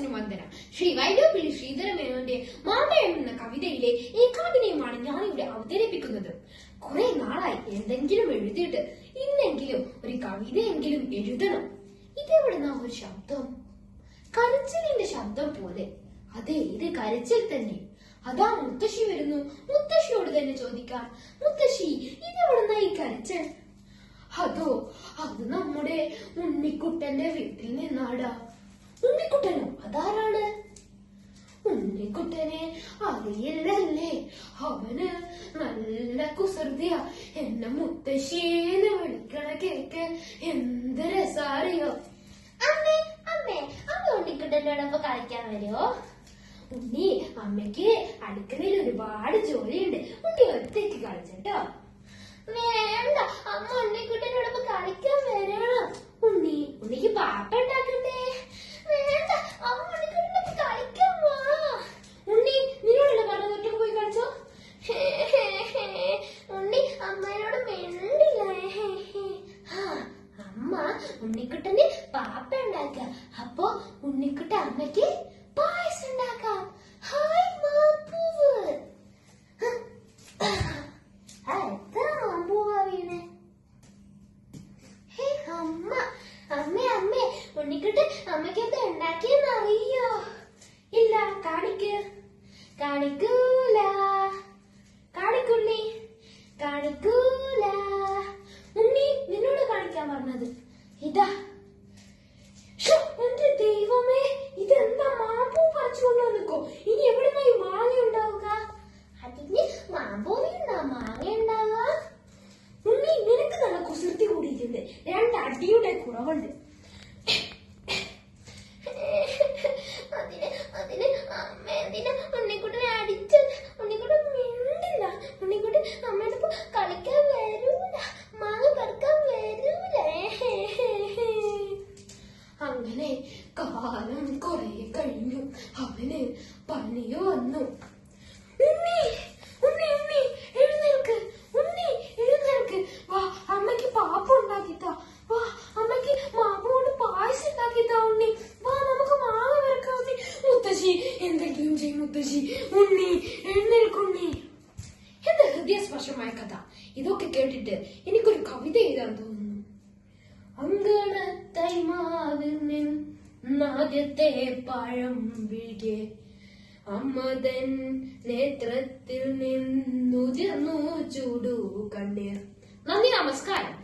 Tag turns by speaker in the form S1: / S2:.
S1: ക്ലാസ്സിന് വന്ദന. ശ്രീ വൈലോപ്പിള്ളി ശ്രീധരമേനോന്റെ മാമ്പഴം എന്ന കവിതയിലെ ഏകാഭിനയമാണ് ഞാനിവിടെ അവതരിപ്പിക്കുന്നത്. കുറെ നാളായി എന്തെങ്കിലും എഴുതിയിട്ട് ഇന്നെങ്കിലും ഒരു കവിതയെങ്കിലും എഴുതണം. ഇതെവിടുന്ന ഒരു ശബ്ദം? കരച്ചിലിന്റെ ശബ്ദം പോലെ. അതെ, ഇത് കരച്ചിൽ തന്നെ. അതാ മുത്തശ്ശി വരുന്നു. മുത്തശ്ശിയോട് തന്നെ ചോദിക്കാം. മുത്തശ്ശി, ഇതെവിടുന്ന ഈ കരച്ചിൽ? അതോ, അത് നമ്മുടെ ഉണ്ണിക്കുട്ടന്റെ വീട്ടിൽ നിന്നാടാ. ഉണ്ണിക്കുട്ടനോ? അതാരാണ്? ഉണ്ണിക്കുട്ടനെ അറിയില്ലല്ലേ? അവന് നല്ല കുസൃതിയാ. എന്നെ മുത്തശ്ശിന്ന് വിളിക്കണ കേക്ക് എന്ത് രസാറിയോ?
S2: അമ്മേ അമ്മേ അമ്മ ഉണ്ണിക്കുട്ടനോടൊപ്പം കളിക്കാൻ വരുമോ?
S1: ഉണ്ണി, അമ്മയ്ക്ക് അടുക്കളയിൽ ഒരുപാട് ജോലിയുണ്ട്. ഉണ്ണി ഒറ്റയ്ക്ക് കളിച്ചോ.
S2: വേണ്ട, അമ്മ ഉണ്ണിക്കുട്ടനോടൊപ്പം കളിക്കാൻ വരണം.
S1: ഉണ്ണിക്ക് പാപ്പ ഉണ്ടാക്കണ്ടേ?
S2: വേണ്ട, അമ്മ ഉണ്ണിക്കുട്ടനോടൊപ്പം കളിക്കാൻ വാ.
S1: ഉണ്ണി, നിന്നോടല്ലേ പറഞ്ഞത് ഒറ്റയ്ക്ക് പോയി കളിച്ചോ?
S2: ഉണ്ണി അമ്മയോട് മിണ്ടില്ല.
S1: അമ്മ ഉണ്ണിക്കുട്ടന് പാപ്പ ഉണ്ടാക്ക. അപ്പൊ ഉണ്ണിക്കുട്ട അമ്മയ്ക്ക് പായസം ഉണ്ടാക്കാം.
S2: ഹായ് മാമ്പൂവ്.
S1: എത്ര മാമ്പൂവാ വീണേ?
S2: അമ്മ അമ്മേ അമ്മേ ഉണ്ണിക്കുട്ടൻ അമ്മയ്ക്ക് എന്താ ഉണ്ടാക്കിയെന്ന് അറിയോ?
S1: ഇല്ല, കാണിക്ക്. കാണിക്കൂല. കാണിക്കുണ്ണി. കാണിക്കൂല. ഉണ്ണി, നിന്നോട് കാണിക്കാൻ പറഞ്ഞത് ഇതാ. എന്റെ ദൈവമേ, ഇതെന്താ? മാമ്പൂ പറിച്ചുകൊണ്ടു നിൽക്കോ? ഇനി എവിടുന്നായി മാങ്ങ ഉണ്ടാവുക?
S2: അതിന് മാമ്പൂവിന്നാ മാങ്ങ ഉണ്ടാവുക.
S1: ഉണ്ണി, നിനക്ക് നല്ല കുസൃതി കൂടിയിട്ടുണ്ട്. 2 അടിയുടെ കുറവുണ്ട്.
S2: അതിന് അമ്മ എന്തിനാ ഉണ്ണിക്കുട്ടനെ അടിച്ചത്? ഉണ്ണിക്കുട്ടൻ മിണ്ടില്ല. ഉണ്ണിക്കുട്ടൻ അമ്മയോടൊപ്പം കളിക്കാൻ വരൂല, മാങ്ങ പറിക്കാൻ വരൂല.
S1: അങ്ങനെ കാലം കുറെ കഴിഞ്ഞു. അവന് പനി വന്നു. ഉണ്ണി, ഉണ്ണി, ഉണ്ണി, എഴുന്നേൽക്ക്. ഉണ്ണി, എഴുന്നേൽക്ക്. വാ, അമ്മയ്ക്ക് പാപ്പ ഉണ്ടാക്കിത്താ. വാ, അമ്മയ്ക്ക് മാമ്പ കൊണ്ട് പായസം ഉണ്ടാക്കിത്താ. ഉണ്ണി, വാ, നമുക്ക് മാങ്ങ വരക്കാതെ. മുത്തശ്ശി, എന്തെങ്കിലും ചെയ്യും മുത്തശ്ശി. ഉണ്ണി, എഴുന്നേൽക്കുണ്ണി. എന്താ ഹൃദയസ്പർശമായ കഥ. ഇതൊക്കെ കേട്ടിട്ട് എനിക്കൊരു കവിത എഴുതാൻ തോന്നുന്നു. അങ്കണത്തൈമാവിൽ നിന്നാദ്യത്തെ പഴം വീഴെ അമ്മതൻ നേത്രത്തിൽ നിന്നുതിർന്നു ചൂടു കണ്ണീർ. നന്ദി, നമസ്കാരം.